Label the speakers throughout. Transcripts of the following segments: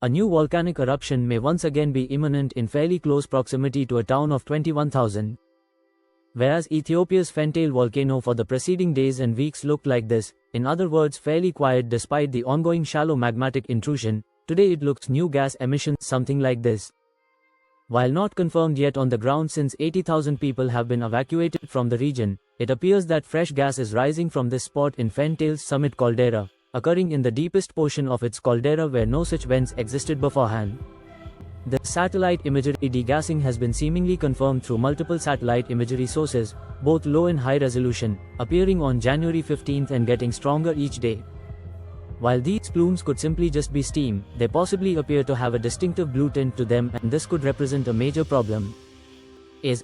Speaker 1: A new volcanic eruption may once again be imminent in fairly close proximity to a town of 21,000. Whereas Ethiopia's Fentale Volcano for the preceding days and weeks looked like this, in other words fairly quiet despite the ongoing shallow magmatic intrusion, today it looks new gas emissions something like this. While not confirmed yet on the ground since 80,000 people have been evacuated from the region, it appears that fresh gas is rising from this spot in Fentale's summit caldera, occurring in the deepest portion of its caldera where no such vents existed beforehand. The satellite imagery degassing has been seemingly confirmed through multiple satellite imagery sources, both low and high resolution, appearing on January 15th and getting stronger each day. While these plumes could simply just be steam, they possibly appear to have a distinctive blue tint to them, and this could represent a major problem.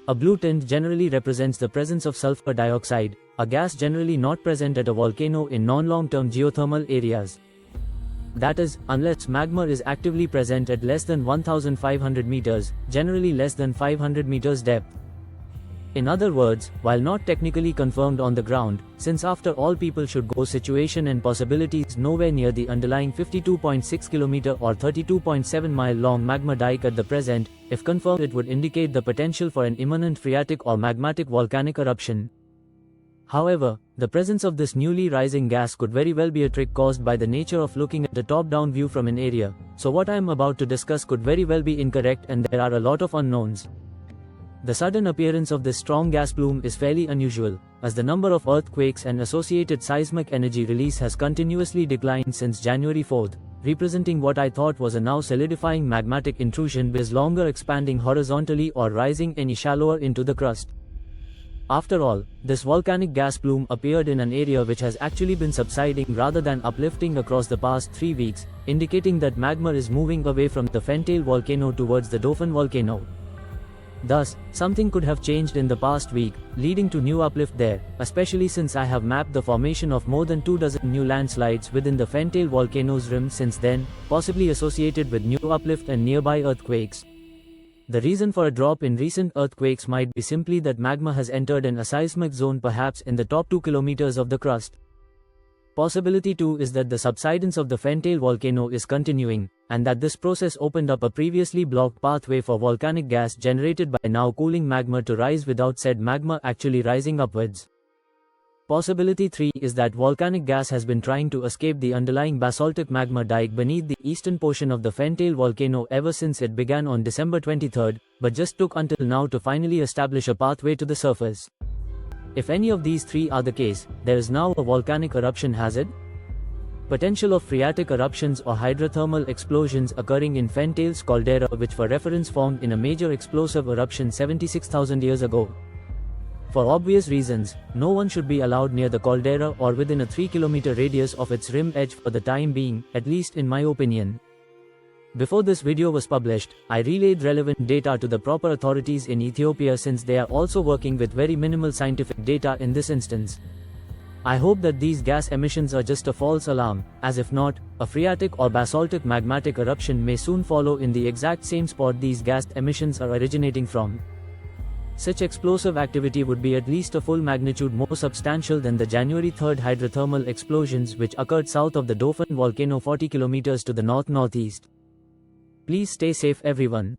Speaker 1: A blue tint generally represents the presence of sulfur dioxide, a gas generally not present at a volcano in non-long-term geothermal areas. That is, unless magma is actively present at less than 1,500 meters, generally less than 500 meters depth. In other words, while not technically confirmed on the ground, since after all people should go situation and possibilities nowhere near the underlying 52.6 kilometer or 32.7 mile long magma dike at the present, if confirmed it would indicate the potential for an imminent phreatic or magmatic volcanic eruption. However, the presence of this newly rising gas could very well be a trick caused by the nature of looking at the top-down view from an area, so what I am about to discuss could very well be incorrect and there are a lot of unknowns. The sudden appearance of this strong gas plume is fairly unusual, as the number of earthquakes and associated seismic energy release has continuously declined since January 4th, representing what I thought was a now solidifying magmatic intrusion is longer expanding horizontally or rising any shallower into the crust. After all, this volcanic gas plume appeared in an area which has actually been subsiding rather than uplifting across the past 3 weeks, indicating that magma is moving away from the Fentale volcano towards the Dofan volcano. Thus, something could have changed in the past week, leading to new uplift there, especially since I have mapped the formation of more than 24 new landslides within the Fentale volcano's rim since then, possibly associated with new uplift and nearby earthquakes. The reason for a drop in recent earthquakes might be simply that magma has entered an aseismic zone perhaps in the top 2 kilometers of the crust. Possibility 2 is that the subsidence of the Fentale volcano is continuing, and that this process opened up a previously blocked pathway for volcanic gas generated by now cooling magma to rise without said magma actually rising upwards. Possibility 3 is that volcanic gas has been trying to escape the underlying basaltic magma dike beneath the eastern portion of the Fentale volcano ever since it began on December 23, but just took until now to finally establish a pathway to the surface. If any of these three are the case, there is now a volcanic eruption hazard. Potential of phreatic eruptions or hydrothermal explosions occurring in Fentale's caldera, which for reference formed in a major explosive eruption 76,000 years ago. For obvious reasons, no one should be allowed near the caldera or within a 3-kilometer radius of its rim edge for the time being, at least in my opinion. Before this video was published, I relayed relevant data to the proper authorities in Ethiopia since they are also working with very minimal scientific data in this instance. I hope that these gas emissions are just a false alarm, as if not, a phreatic or basaltic magmatic eruption may soon follow in the exact same spot these gas emissions are originating from. Such explosive activity would be at least a full magnitude more substantial than the January 3rd hydrothermal explosions which occurred south of the Dofan volcano 40 kilometers to the north-northeast. Please stay safe everyone.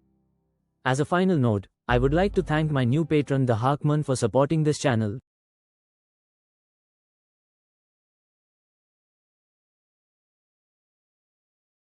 Speaker 1: As a final note, I would like to thank my new patron the Hakman for supporting this channel.